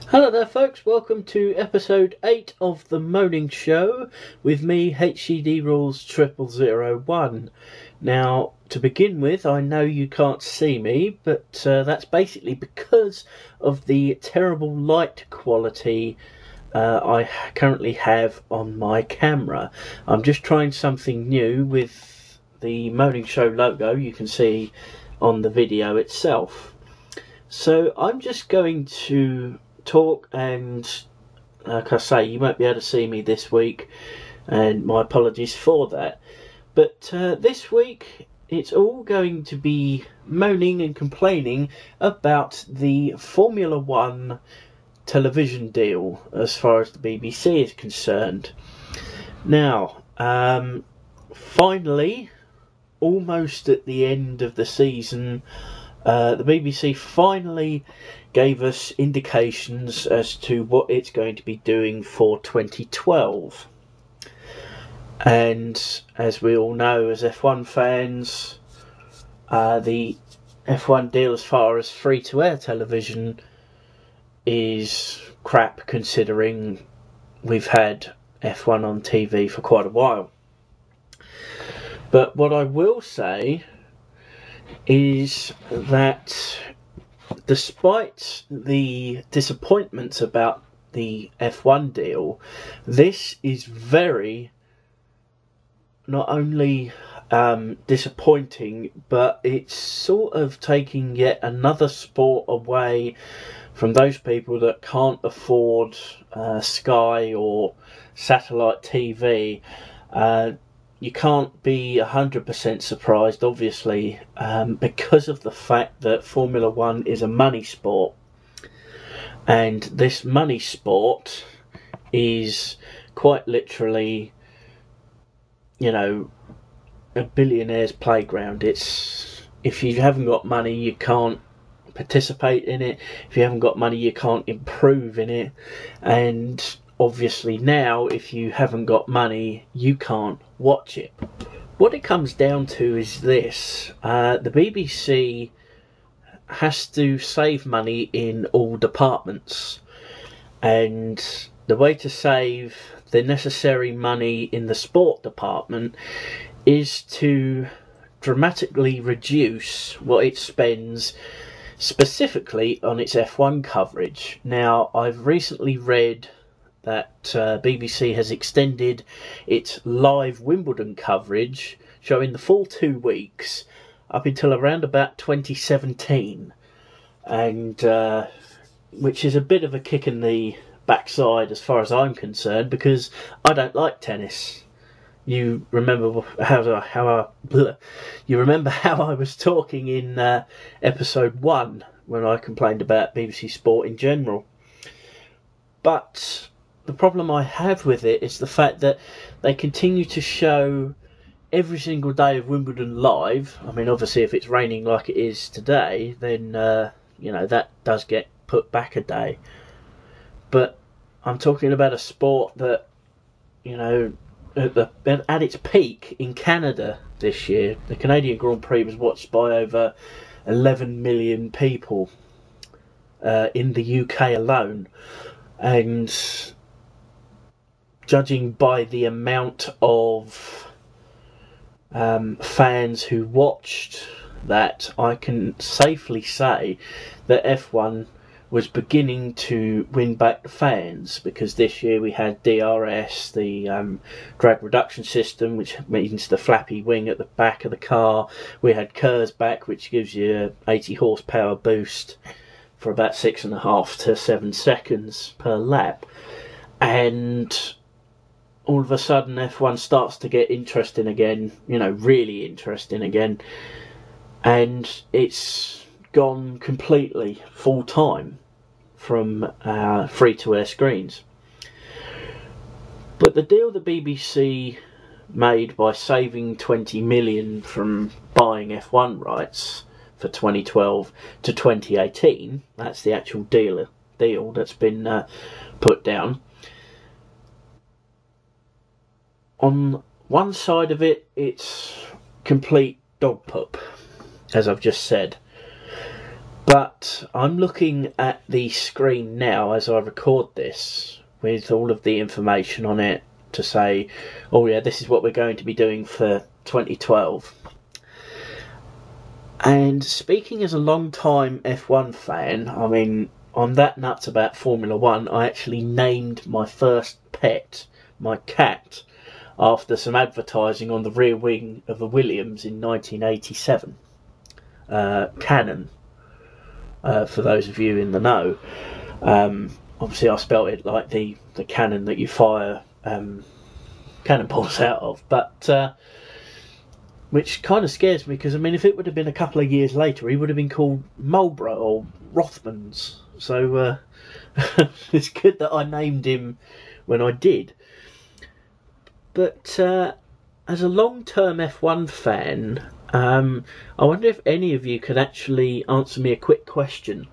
Hello there folks, welcome to episode 8 of The Moaning Show with me, HCD Rules 0001. Now, to begin with, I know you can't see me, but that's basically because of the terrible light quality I currently have on my camera. I'm just trying something new with the Moaning Show logo you can see on the video itself. So I'm just going to talk, and like I say, you won't be able to see me this week, and my apologies for that. But this week it's all going to be moaning and complaining about the Formula 1 television deal as far as the BBC is concerned. Now, finally, almost at the end of the season, the BBC finally gave us indications as to what it's going to be doing for 2012. And as we all know, as F1 fans, the F1 deal as far as free-to-air television is crap, considering we've had F1 on TV for quite a while. But what I will say is that despite the disappointments about the F1 deal, this is very not only disappointing, but it's sort of taking yet another sport away from those people that can't afford Sky or satellite TV. You can't be 100% surprised, obviously, because of the fact that Formula 1 is a money sport. And this money sport is quite literally, you know, a billionaire's playground. It's, if you haven't got money, you can't participate in it. If you haven't got money, you can't improve in it. And obviously now, if you haven't got money, you can't watch it. What it comes down to is this. The BBC has to save money in all departments. And the way to save the necessary money in the sport department is to dramatically reduce what it spends specifically on its F1 coverage. Now, I've recently read that BBC has extended its live Wimbledon coverage, showing the full 2 weeks, up until around about 2017, and which is a bit of a kick in the backside as far as I'm concerned, because I don't like tennis. You remember how I was talking in episode 1 when I complained about BBC Sport in general. But the problem I have with it is the fact that they continue to show every single day of Wimbledon live. I mean, obviously, if it's raining like it is today, then you know, that does get put back a day. But I'm talking about a sport that, you know, at its peak in Canada this year, the Canadian Grand Prix was watched by over 11 million people in the UK alone. And judging by the amount of fans who watched that, I can safely say that F1 was beginning to win back the fans, because this year we had DRS, the drag reduction system, which means the flappy wing at the back of the car. We had KERS back, which gives you an 80 horsepower boost for about 6.5 to 7 seconds per lap. And all of a sudden F1 starts to get interesting again, you know, really interesting again. And it's gone completely full time from free-to-air screens. But the deal the BBC made by saving 20 million from buying F1 rights for 2012 to 2018, that's the actual deal that's been put down. On one side of it, it's complete dog poop, as I've just said. But I'm looking at the screen now as I record this with all of the information on it to say, oh yeah, this is what we're going to be doing for 2012. And speaking as a long-time F1 fan, I mean, I'm that nuts about Formula 1, I actually named my first pet, my cat, after some advertising on the rear wing of a Williams in 1987. Cannon, for those of you in the know. Obviously I spelt it like the cannon that you fire cannonballs out of, but which kind of scares me, because I mean, if it would have been a couple of years later, he would have been called Marlborough or Rothmans. So it's good that I named him when I did. But as a long-term F1 fan, I wonder if any of you could actually answer me a quick question.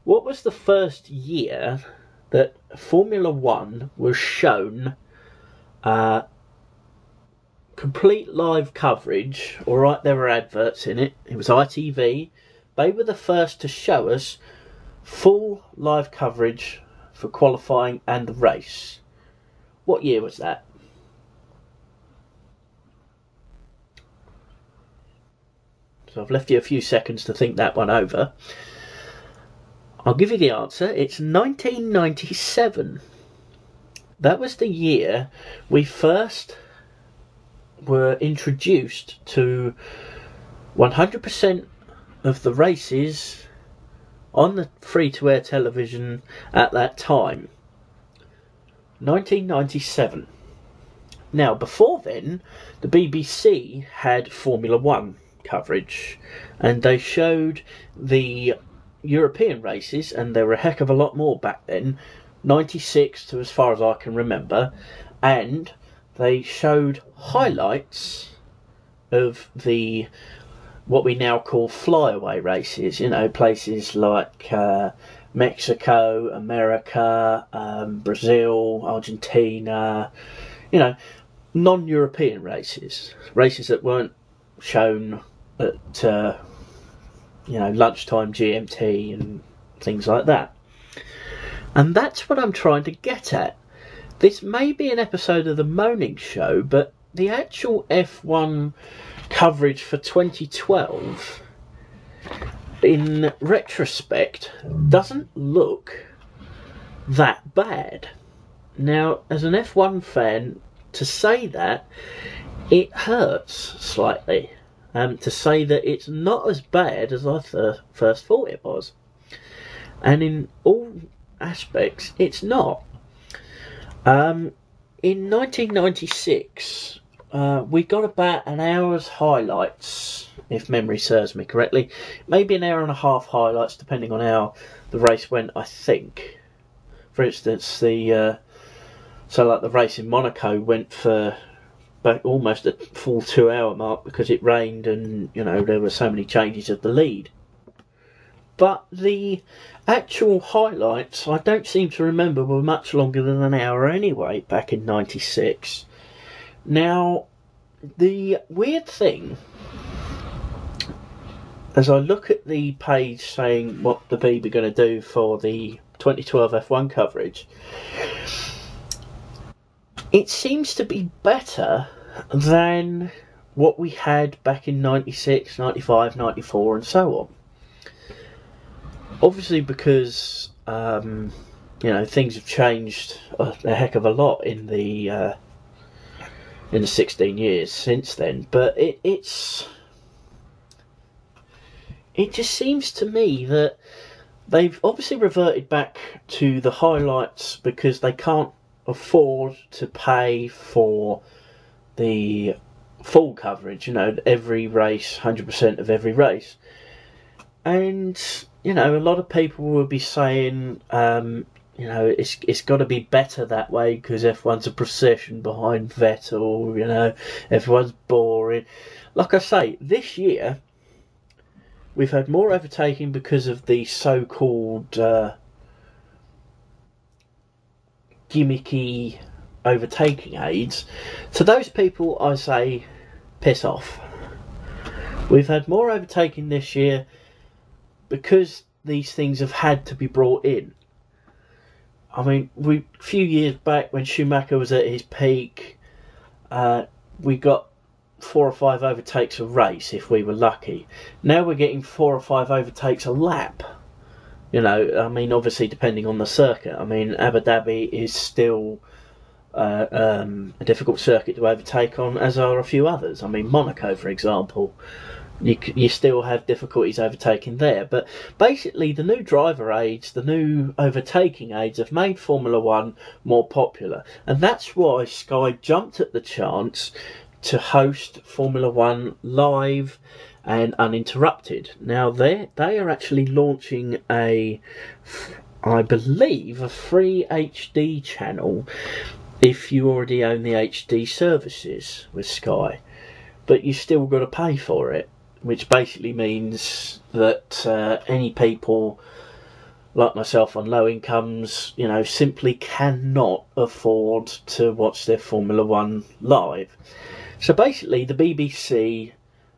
What was the first year that Formula 1 was shown complete live coverage? Alright, there were adverts in it. It was ITV. They were the first to show us full live coverage for qualifying and the race. What year was that? So I've left you a few seconds to think that one over. I'll give you the answer. It's 1997. That was the year we first were introduced to 100% of the races on the free-to-air television at that time. 1997. Now, before then, the BBC had Formula 1 coverage, and they showed the European races, and there were a heck of a lot more back then, 96 to as far as I can remember, and they showed highlights of the what we now call flyaway races, you know, places like Mexico, America, Brazil, Argentina, you know, non-European races that weren't shown at you know, lunchtime GMT and things like that. And that's what I'm trying to get at. This may be an episode of the Moaning Show, but the actual F1 coverage for 2012, in retrospect, doesn't look that bad. Now, as an F1 fan, to say that, it hurts slightly. To say that it's not as bad as I first thought it was. And in all aspects, it's not. In 1996, we got about an hour's highlights, if memory serves me correctly. Maybe an hour and a half highlights, depending on how the race went, I think. For instance, so like the race in Monaco went for almost a full 2 hour mark because it rained and, you know, there were so many changes of the lead. But the actual highlights, I don't seem to remember, were much longer than an hour anyway, back in 96. Now, the weird thing, as I look at the page saying what the BB are going to do for the 2012 F1 coverage, it seems to be better than what we had back in 96, 95, 94 and so on. Obviously because, you know, things have changed a heck of a lot in the 16 years since then. But it just seems to me that they've obviously reverted back to the highlights because they can't afford to pay for the full coverage, you know, every race, 100% of every race. And, you know, a lot of people will be saying, you know, it's got to be better that way because F1's a procession behind Vettel, you know, everyone's boring. Like I say, this year we've had more overtaking because of the so-called gimmicky overtaking aids. To those people I say, piss off. We've had more overtaking this year because these things have had to be brought in. I mean, a few years back when Schumacher was at his peak, we got 4 or 5 overtakes a race if we were lucky. Now we're getting 4 or 5 overtakes a lap. You know, I mean, obviously depending on the circuit. I mean, Abu Dhabi is still a difficult circuit to overtake on, as are a few others. I mean, Monaco, for example, you still have difficulties overtaking there. But basically, the new driver aids, the new overtaking aids, have made Formula One more popular, and that's why Sky jumped at the chance to host Formula One live and uninterrupted. Now they are actually launching I believe, a free HD channel if you already own the HD services with Sky, but you still got to pay for it, which basically means that any people like myself on low incomes, you know, simply cannot afford to watch their Formula One live. So basically, the BBC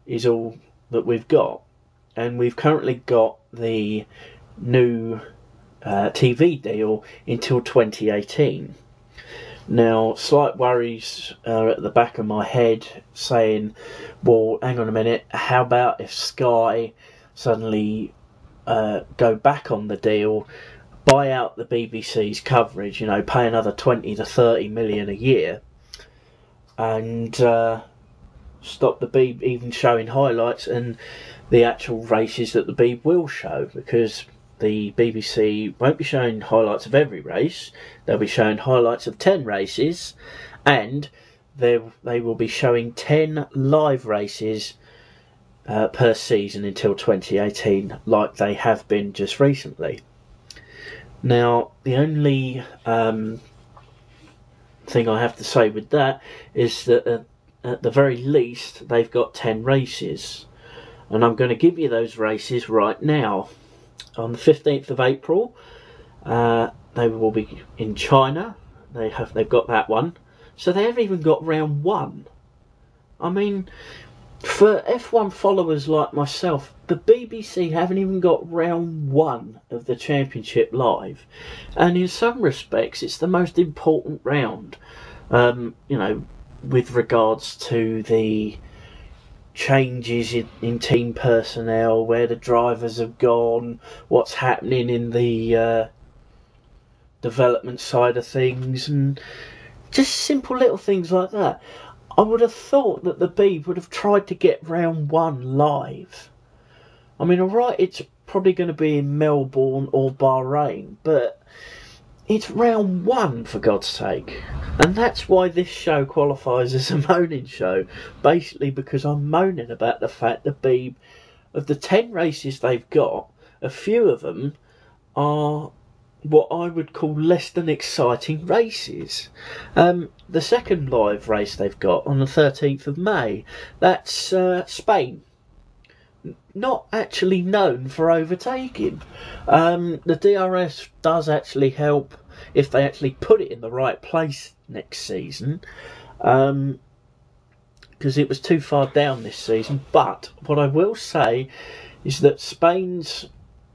is all that we've got, and we've currently got the new TV deal until 2018. Now, slight worries are at the back of my head saying, well, hang on a minute, how about if Sky suddenly go back on the deal, buy out the BBC's coverage, you know, pay another 20 to 30 million a year, and stop the Beeb even showing highlights and the actual races that the Beeb will show, because the BBC won't be showing highlights of every race. They'll be showing highlights of 10 races, and they will be showing 10 live races per season until 2018, like they have been just recently. Now, the only thing I have to say with that is that at the very least they've got 10 races, and I'm going to give you those races right now. On the 15th of April, they will be in China. They've got that one, so they haven't even got round 1. I mean, for F1 followers like myself, the BBC haven't even got round 1 of the championship live, and in some respects it's the most important round, you know, with regards to the changes in team personnel, where the drivers have gone, what's happening in the development side of things, and just simple little things like that. I would have thought that the Beeb would have tried to get round 1 live. I mean, alright, it's probably going to be in Melbourne or Bahrain, but it's round 1, for God's sake. And that's why this show qualifies as a moaning show. Basically because I'm moaning about the fact that Beeb, of the 10 races they've got, a few of them are what I would call less than exciting races. The second live race they've got on the 13th of May, that's Spain. Not actually known for overtaking. The DRS does actually help if they actually put it in the right place next season, because it was too far down this season. But what I will say is that Spain's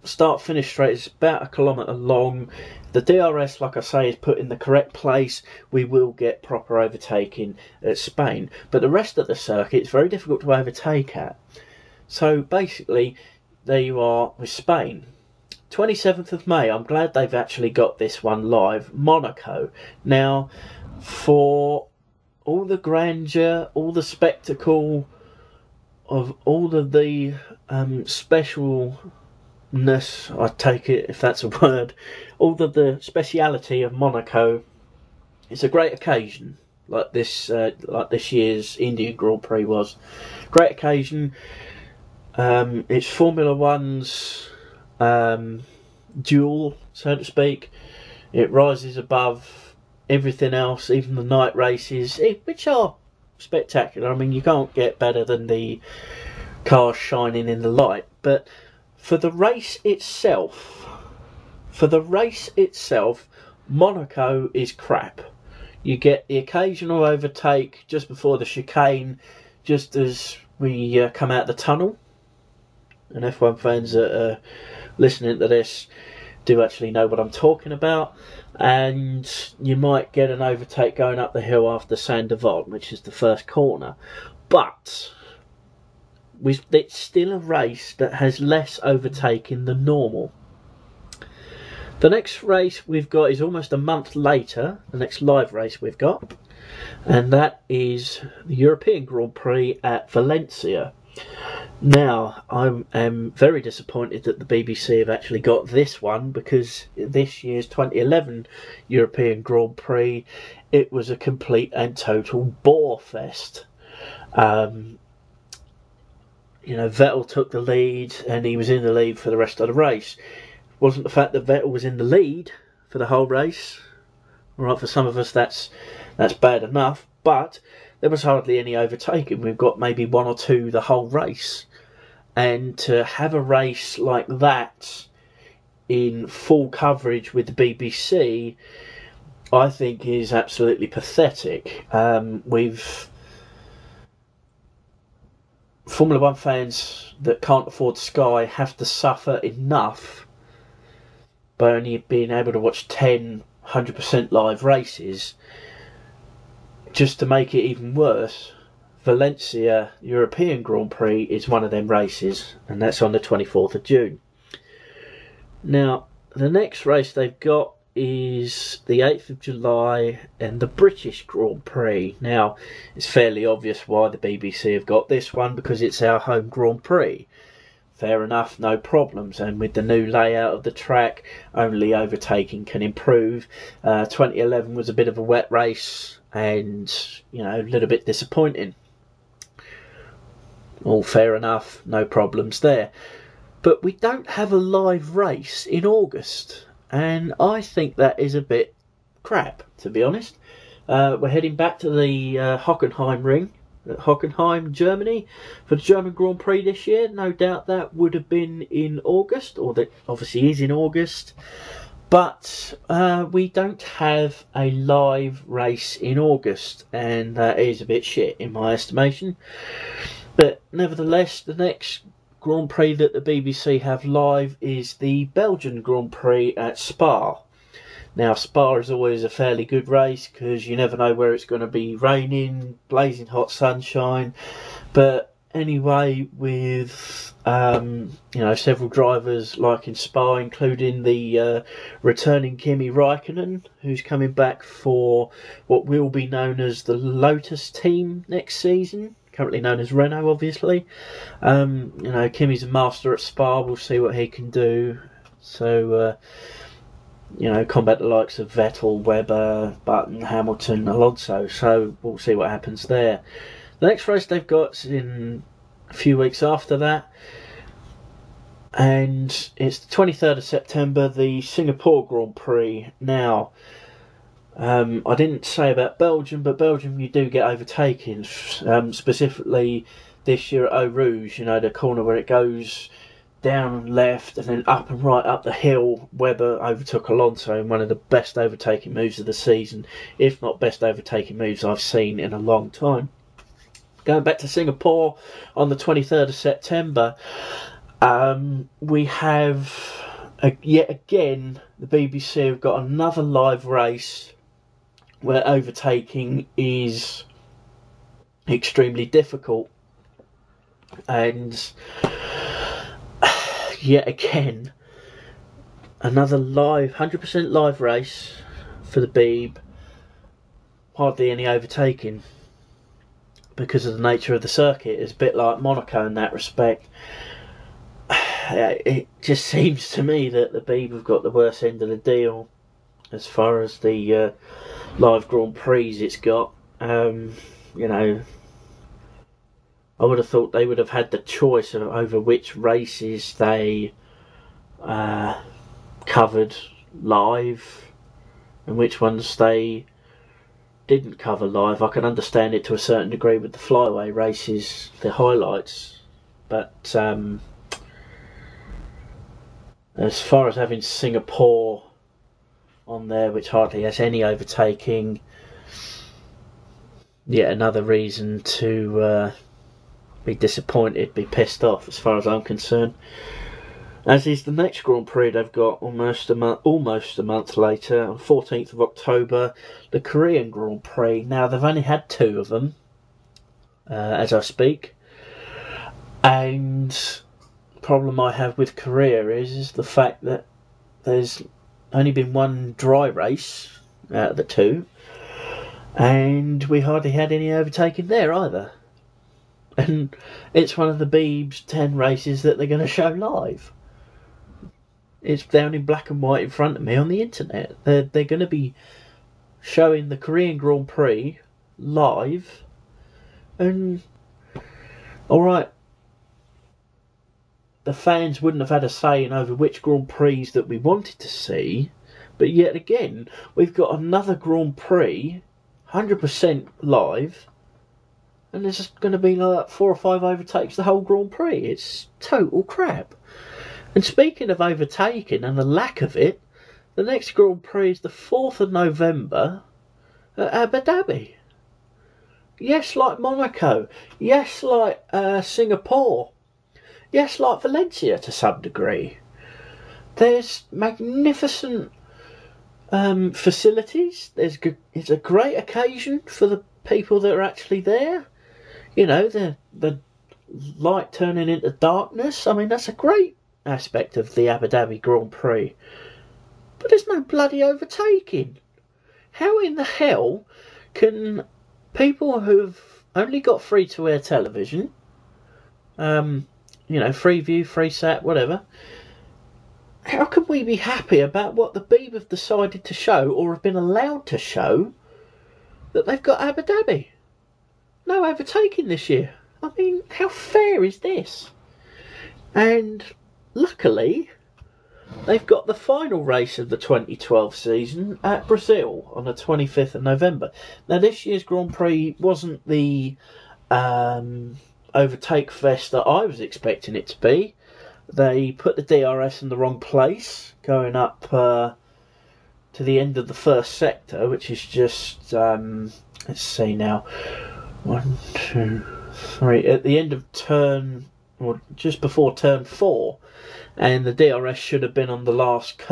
start-finish straight is about 1 kilometre long. The DRS, like I say, is put in the correct place. We will get proper overtaking at Spain, but the rest of the circuit is very difficult to overtake at. So basically, there you are with Spain. 27th of May, I'm glad they've actually got this one live. Monaco. Now, for all the grandeur, all the spectacle of all of the specialness, I take it if that's a word, all of the speciality of Monaco, it's a great occasion, like this year's Indian Grand Prix was. Great occasion. It's Formula One's jewel, so to speak. It rises above everything else, even the night races, which are spectacular. I mean, you can't get better than the cars shining in the light. But for the race itself, Monaco is crap. You get the occasional overtake just before the chicane, just as we come out the tunnel. and F1 fans that are listening to this do actually know what I'm talking about. And you might get an overtake going up the hill after Sandoval, which is the first corner. But it's still a race that has less overtaking than normal. The next race we've got is almost a month later, the next live race we've got, and that is the European Grand Prix at Valencia. Now, I am very disappointed that the BBC have actually got this one, because this year's 2011 European Grand Prix, it was a complete and total bore fest. Vettel took the lead, and he was in the lead for the rest of the race. It wasn't the fact that Vettel was in the lead for the whole race. Right, for some of us that's bad enough, but there was hardly any overtaking. We've got maybe one or two the whole race. And to have a race like that in full coverage with the BBC, I think is absolutely pathetic. Formula One fans that can't afford Sky have to suffer enough by only being able to watch 100% live races. Just to make it even worse, Valencia European Grand Prix is one of them races, and that's on the 24th of June. Now, the next race they've got is the 8th of July and the British Grand Prix. Now, it's fairly obvious why the BBC have got this one, because it's our home Grand Prix. Fair enough, no problems, and with the new layout of the track, only overtaking can improve. 2011 was a bit of a wet race, and a little bit disappointing. All fair enough, no problems there. But we don't have a live race in August, and I think that is a bit crap, to be honest. We're heading back to the Hockenheim ring at Hockenheim, Germany, for the German Grand Prix this year. No doubt that would have been in August, or that obviously is in August. But we don't have a live race in August, and that is a bit shit in my estimation. But nevertheless, the next Grand Prix that the BBC have live is the Belgian Grand Prix at Spa. Now, Spa is always a fairly good race, because you never know where it's going to be raining, blazing hot sunshine. But anyway, with several drivers like in Spa, including the returning Kimi Raikkonen, who's coming back for what will be known as the Lotus team next season, currently known as Renault, obviously. Kimi's a master at Spa. We'll see what he can do. So, combat the likes of Vettel, Webber, Button, Hamilton, Alonso. So we'll see what happens there. The next race they've got is in a few weeks after that, and it's the 23rd of September, the Singapore Grand Prix. Now, I didn't say about Belgium, but Belgium you do get overtaken, specifically this year at Eau Rouge, the corner where it goes down left and then up and right up the hill. Webber overtook Alonso in one of the best overtaking moves of the season, if not best overtaking moves I've seen in a long time. Going back to Singapore on the 23rd of September, we have, yet again, the BBC have got another live race where overtaking is extremely difficult. And yet again, another 100% live race for the Beeb. Hardly any overtaking because of the nature of the circuit. It's a bit like Monaco in that respect. It just seems to me that the Beeb have got the worst end of the deal as far as the live Grand Prix it's got. I would have thought they would have had the choice over which races they covered live and which ones they didn't cover live. I can understand it to a certain degree with the flyaway races, the highlights, but as far as having Singapore on there, which hardly has any overtaking, yet another reason to be disappointed, be pissed off as far as I'm concerned. As is the next Grand Prix they've got almost a month later, on 14th of October, the Korean Grand Prix. Now, they've only had 2 of them, as I speak. And the problem I have with Korea is the fact that there's only been 1 dry race out of the 2. And we hardly had any overtaking there either. And it's one of the Beeb's 10 races that they're going to show live. It's down in black and white in front of me on the internet. They're going to be showing the Korean Grand Prix live. And, alright, the fans wouldn't have had a say in over which Grand Prix that we wanted to see. But yet again, we've got another Grand Prix, 100% live. And there's just going to be like 4 or 5 overtakes the whole Grand Prix. It's total crap. And speaking of overtaking and the lack of it, the next Grand Prix is the 4th of November at Abu Dhabi. Yes, like Monaco. Yes, like Singapore. Yes, like Valencia to some degree. There's magnificent facilities. It's a great occasion for the people that are actually there. You know, the light turning into darkness. I mean, that's a great aspect of the Abu Dhabi Grand Prix. But there's no bloody overtaking. How in the hell can people who've only got free-to-air television, you know, Freeview, FreeSat, whatever, how can we be happy about what the Beeb have decided to show or have been allowed to show that they've got Abu Dhabi? No overtaking this year. I mean, how fair is this? And luckily, they've got the final race of the 2012 season at Brazil on the 25th of November. Now, this year's Grand Prix wasn't the overtake fest that I was expecting it to be. They put the DRS in the wrong place, going up to the end of the first sector, which is just, let's see now, 1, 2, 3, at the end of turn, or just before turn 4, and the DRS should have been on the last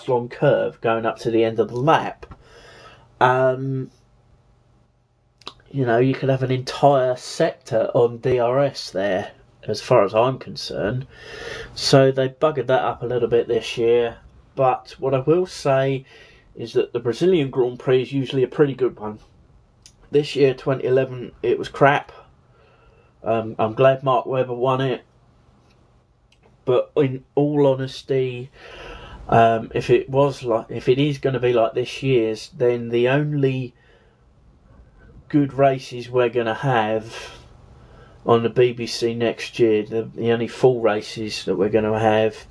long curve, going up to the end of the lap. You know, you could have an entire sector on DRS there, as far as I'm concerned. So they buggered that up a little bit this year. But what I will say is that the Brazilian Grand Prix is usually a pretty good one. This year, 2011, it was crap. I'm glad Mark Webber won it. But in all honesty, if it is going to be like this year's, then the only good races we're going to have on the BBC next year, the only full races that we're going to have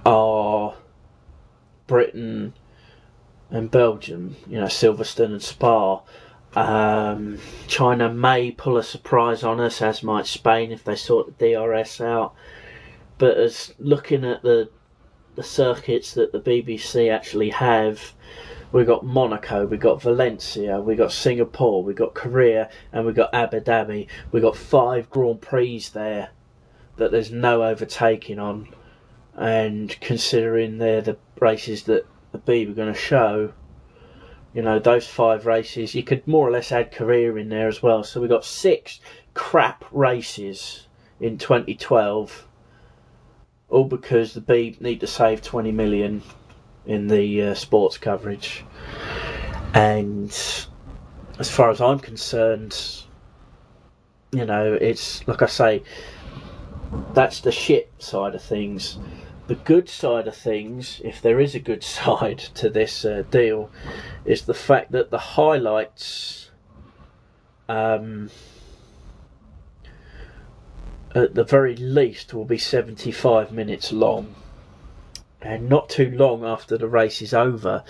are Britain and Belgium, you know, Silverstone and Spa. China may pull a surprise on us, as might Spain if they sort the DRS out. But as looking at the circuits that the BBC actually have, we've got Monaco, we've got Valencia, we've got Singapore, we've got Korea, and we've got Abu Dhabi. We've got 5 Grand Prix there that there's no overtaking on. And considering they're the races that the B were going to show, you know, those 5 races, you could more or less add Korea in there as well. So we've got 6 crap races in 2012, all because the B need to save 20 million in the sports coverage. And as far as I'm concerned, you know, it's like I say, that's the shit side of things. The good side of things, if there is a good side to this deal, is the fact that the highlights at the very least will be 75 minutes long, and not too long after the race is over.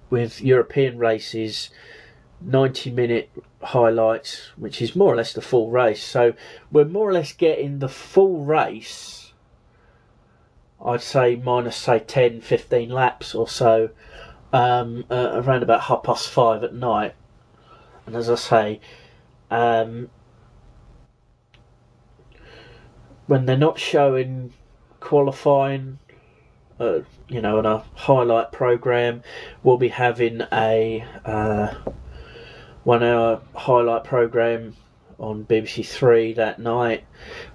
With European races, 90-minute highlights, which is more or less the full race. So we're more or less getting the full race, I'd say minus, say, 10-15 laps or so, around about 5:30 at night. And as I say, when they're not showing qualifying, on a highlight program, we'll be having a 1 hour highlight program on BBC Three that night,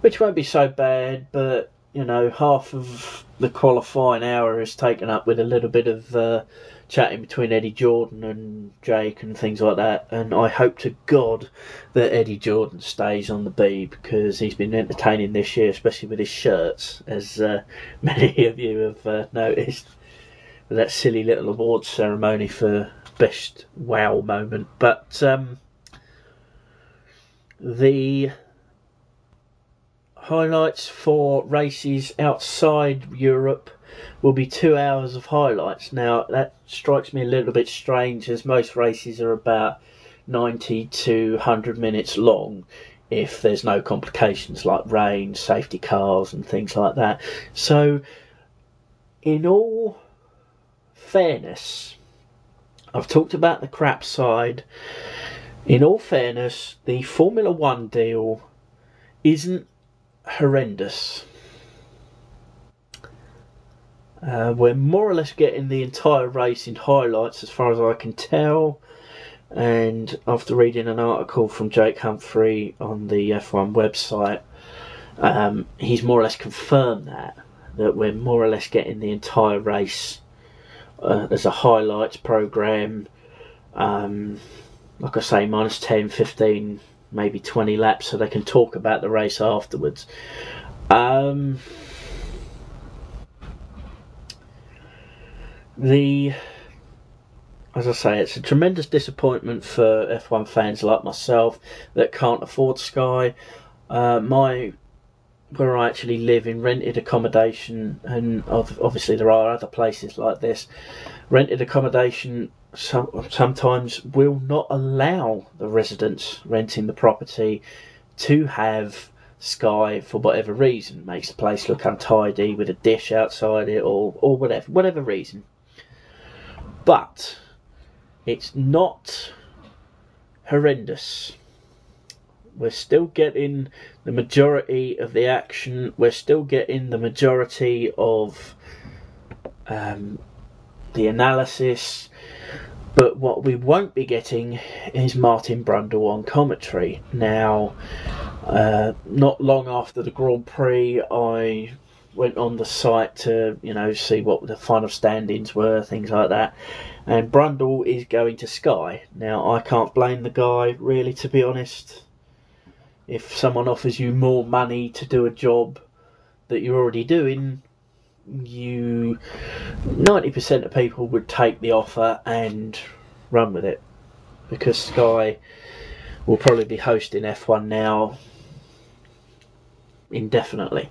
which won't be so bad, but half of the qualifying hour is taken up with a little bit of chatting between Eddie Jordan and Jake and things like that. And I hope to God that Eddie Jordan stays on the B, because he's been entertaining this year, especially with his shirts, as many of you have noticed, with that silly little awards ceremony for best wow moment. But the highlights for races outside Europe will be 2 hours of highlights. Now, that strikes me a little bit strange, as most races are about 90 to 100 minutes long if there's no complications like rain, safety cars and things like that. So, in all fairness, I've talked about the crap side. In all fairness, the Formula One deal isn't horrendous. We're more or less getting the entire race in highlights as far as I can tell, and after reading an article from Jake Humphrey on the F1 website, he's more or less confirmed that we're more or less getting the entire race as a highlights program, like I say, minus 10, 15, maybe 20 laps, so they can talk about the race afterwards. As I say, it's a tremendous disappointment for F1 fans like myself that can't afford Sky. Where I actually live in rented accommodation, and obviously there are other places like this, rented accommodation sometimes will not allow the residents renting the property to have Sky for whatever reason. It makes the place look untidy with a dish outside it, or whatever reason. But it's not horrendous. We're still getting the majority of the action. We're still getting the majority of the analysis. But what we won't be getting is Martin Brundle on commentary. Now, not long after the Grand Prix, I went on the site to, see what the final standings were, things like that. And Brundle is going to Sky. Now, I can't blame the guy, really, to be honest. If someone offers you more money to do a job that you're already doing, 90% of people would take the offer and run with it, because Sky will probably be hosting F1 now indefinitely,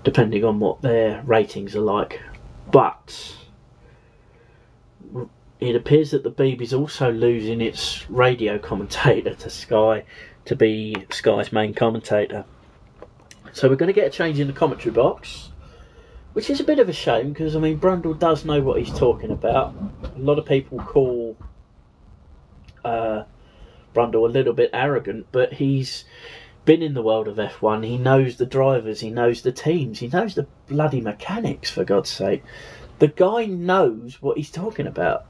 depending on what their ratings are like. But it appears that the BB's also losing its radio commentator to Sky to be Sky's main commentator. So we're going to get a change in the commentary box, which is a bit of a shame, because Brundle does know what he's talking about. A lot of people call Brundle a little bit arrogant, but he's been in the world of F1. He knows the drivers, he knows the teams, he knows the bloody mechanics, for God's sake. The guy knows what he's talking about.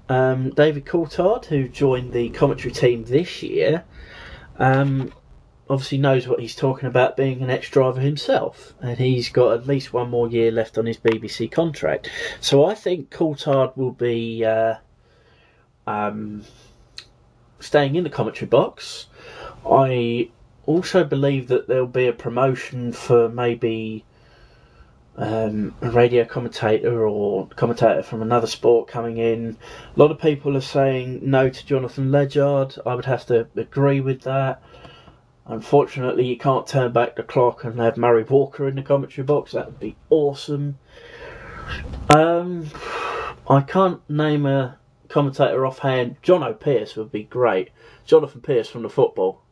David Coulthard, who joined the commentary team this year, obviously knows what he's talking about, being an ex-driver himself, and he's got at least one more year left on his BBC contract. So I think Coulthard will be staying in the commentary box. I also believe that there'll be a promotion for maybe a radio commentator or commentator from another sport coming in. A lot of people are saying no to Jonathan Ledyard. I would have to agree with that. Unfortunately, you can't turn back the clock and have Murray Walker in the commentary box. That would be awesome. I can't name a commentator offhand. John O'Pearce would be great. Jonathan Pearce from the football.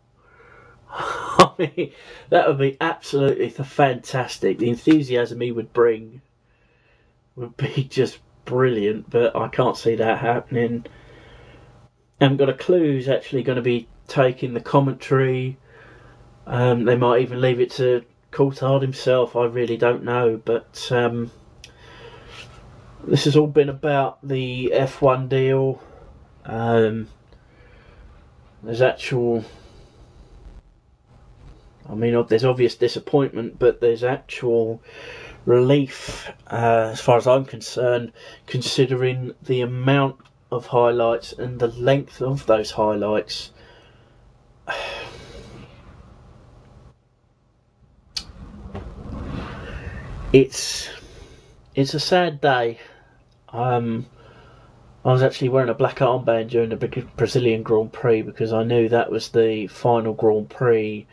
That would be absolutely fantastic. The enthusiasm he would bring would be just brilliant, but I can't see that happening. I haven't got a clue who's actually going to be taking the commentary. They might even leave it to Coulthard himself, I really don't know, but this has all been about the F1 deal. There's actual, I mean, there's obvious disappointment, but there's actual relief as far as I'm concerned, considering the amount of highlights and the length of those highlights. It's a sad day. I was actually wearing a black armband during the Brazilian Grand Prix because I knew that was the final Grand Prix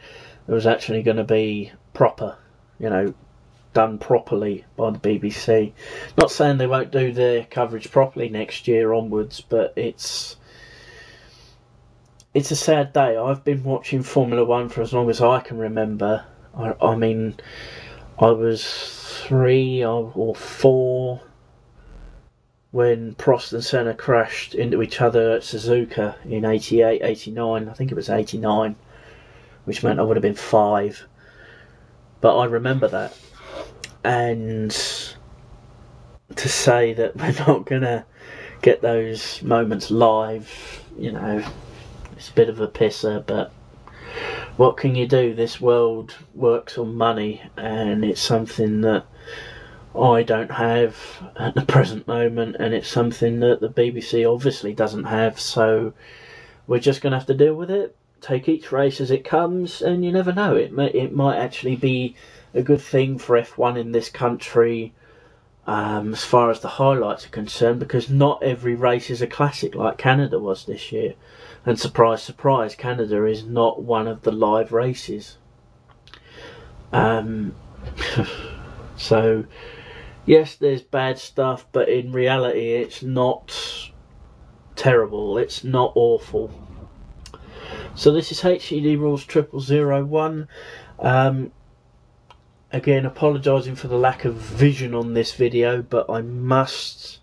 that was actually going to be proper, you know, done properly by the BBC. Not saying they won't do their coverage properly next year onwards, but it's a sad day. I've been watching Formula One for as long as I can remember. I mean, I was 3 or 4 when Prost and Senna crashed into each other at Suzuka in 88, 89. I think it was 89, which meant I would have been 5. But I remember that. And to say that we're not going to get those moments live, you know, it's a bit of a pisser, but what can you do? This world works on money, and it's something that I don't have at the present moment, and it's something that the BBC obviously doesn't have, so we're just going to have to deal with it, take each race as it comes, and you never know, it might actually be a good thing for F1 in this country as far as the highlights are concerned, because not every race is a classic like Canada was this year, and surprise surprise, Canada is not one of the live races. So yes, there's bad stuff, but in reality it's not terrible, it's not awful. So this is HED Rules 0001. Again, apologising for the lack of vision on this video, but I must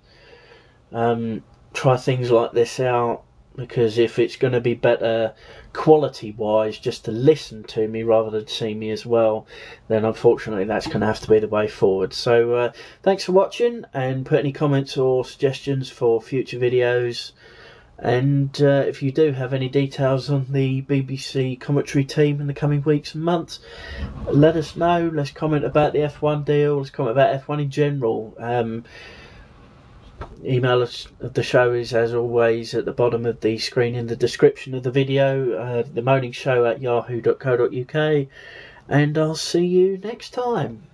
try things like this out, because if it's going to be better quality wise just to listen to me rather than see me as well, then unfortunately that's going to have to be the way forward. So thanks for watching, and put any comments or suggestions for future videos. And if you do have any details on the BBC commentary team in the coming weeks and months, let us know. Let's comment about the F1 deal, let's comment about F1 in general. Email us. The show is, as always, at the bottom of the screen in the description of the video, themoaningshow@yahoo.co.uk, and I'll see you next time.